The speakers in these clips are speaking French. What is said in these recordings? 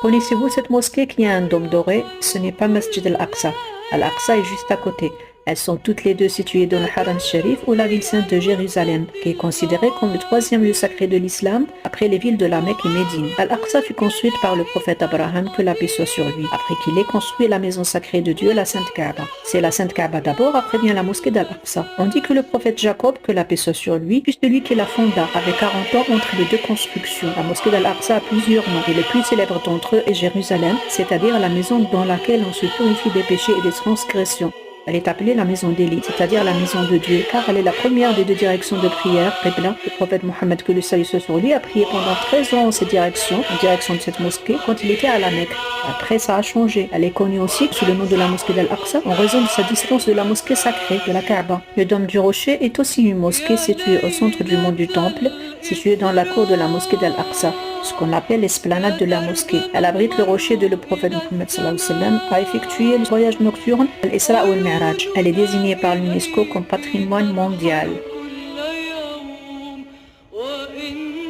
Connaissez-vous cette mosquée qui a un dôme doré? Ce n'est pas Masjid al-Aqsa. Al-Aqsa est juste à côté. Elles sont toutes les deux situées dans le Haram Sharif ou la ville sainte de Jérusalem, qui est considérée comme le troisième lieu sacré de l'islam après les villes de la Mecque et Médine. Al-Aqsa fut construite par le prophète Abraham, que la paix soit sur lui, après qu'il ait construit la maison sacrée de Dieu, la Sainte Kaaba. C'est la Sainte Kaaba d'abord, après vient la mosquée d'Al-Aqsa. On dit que le prophète Jacob, que la paix soit sur lui, puis celui qui la fonda, avait 40 ans entre les deux constructions. La mosquée d'Al-Aqsa a plusieurs noms, et le plus célèbre d'entre eux est Jérusalem, c'est-à-dire la maison dans laquelle on se purifie des péchés et des transgressions. Elle est appelée la maison d'Élie, c'est-à-dire la maison de Dieu, car elle est la première des deux directions de prière. Qibla, le prophète Mohammed, que le salut soit sur lui, a prié pendant 13 ans en cette direction, en direction de cette mosquée, quand il était à la Mecque. Après, ça a changé. Elle est connue aussi sous le nom de la mosquée d'Al-Aqsa, en raison de sa distance de la mosquée sacrée de la Kaaba. Le dôme du rocher est aussi une mosquée située au centre du mont du Temple, située dans la cour de la mosquée d'Al-Aqsa, ce qu'on appelle l'esplanade de la mosquée. Elle abrite le rocher de le prophète Mohammed a effectué le voyage nocturne, l'Isra ou al-Mi'raj. Elle est désignée par l'UNESCO comme patrimoine mondial.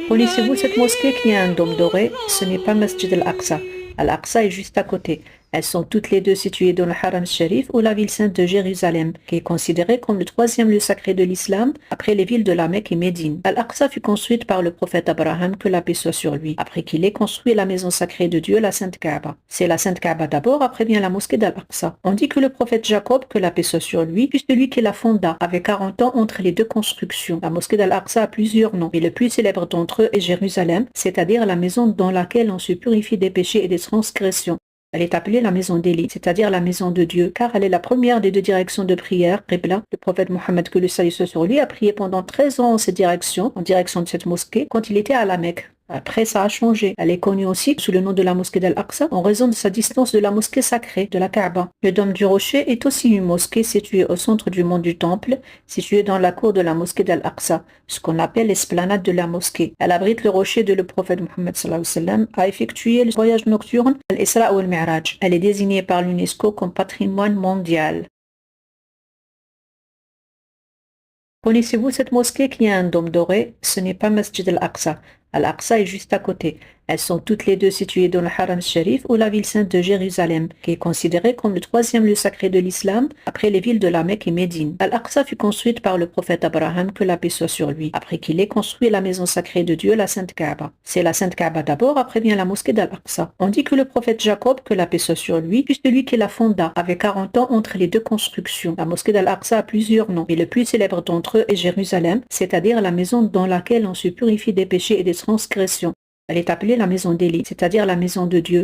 Connaissez-vous cette mosquée qui a un dôme doré? Ce n'est pas Masjid al-Aqsa. Al-Aqsa est juste à côté. Elles sont toutes les deux situées dans le Haram Sharif ou la ville sainte de Jérusalem, qui est considérée comme le troisième lieu sacré de l'islam après les villes de la Mecque et Médine. Al-Aqsa fut construite par le prophète Abraham, que la paix soit sur lui, après qu'il ait construit la maison sacrée de Dieu, la Sainte Kaaba. C'est la Sainte Kaaba d'abord, après vient la mosquée d'Al-Aqsa. On dit que le prophète Jacob, que la paix soit sur lui, puis celui qui la fonda, avait 40 ans entre les deux constructions. La mosquée d'Al-Aqsa a plusieurs noms, et le plus célèbre d'entre eux est Jérusalem, c'est-à-dire la maison dans laquelle on se purifie des péchés et des transgressions. Elle est appelée la maison d'Élie, c'est-à-dire la maison de Dieu, car elle est la première des deux directions de prière. Qibla, le prophète Mohammed, que le salut soit sur lui, a prié pendant 13 ans en cette direction, en direction de cette mosquée, quand il était à la Mecque. Après, ça a changé. Elle est connue aussi sous le nom de la mosquée d'Al-Aqsa, en raison de sa distance de la mosquée sacrée de la Kaaba. Le dôme du rocher est aussi une mosquée située au centre du mont du Temple, située dans la cour de la mosquée d'Al-Aqsa, ce qu'on appelle l'esplanade de la mosquée. Elle abrite le rocher de le prophète Mohammed a effectué le voyage nocturne, l'Isra ou al-Mi'raj. Elle est désignée par l'UNESCO comme patrimoine mondial. Connaissez-vous cette mosquée qui a un dôme doré? Ce n'est pas Masjid al-Aqsa. Al-Aqsa est juste à côté. Elles sont toutes les deux situées dans le Haram Sharif ou la ville sainte de Jérusalem, qui est considérée comme le troisième lieu sacré de l'islam après les villes de la Mecque et Médine. Al-Aqsa fut construite par le prophète Abraham, que la paix soit sur lui, après qu'il ait construit la maison sacrée de Dieu, la Sainte Kaaba. C'est la Sainte Kaaba d'abord, après vient la mosquée d'Al-Aqsa. On dit que le prophète Jacob, que la paix soit sur lui, puis celui qui la fonda, avait 40 ans entre les deux constructions. La mosquée d'Al-Aqsa a plusieurs noms, et le plus célèbre d'entre eux est Jérusalem, c'est-à-dire la maison dans laquelle on se purifie des péchés et des transgressions. Elle est appelée la maison d'Élie, c'est-à-dire la maison de Dieu,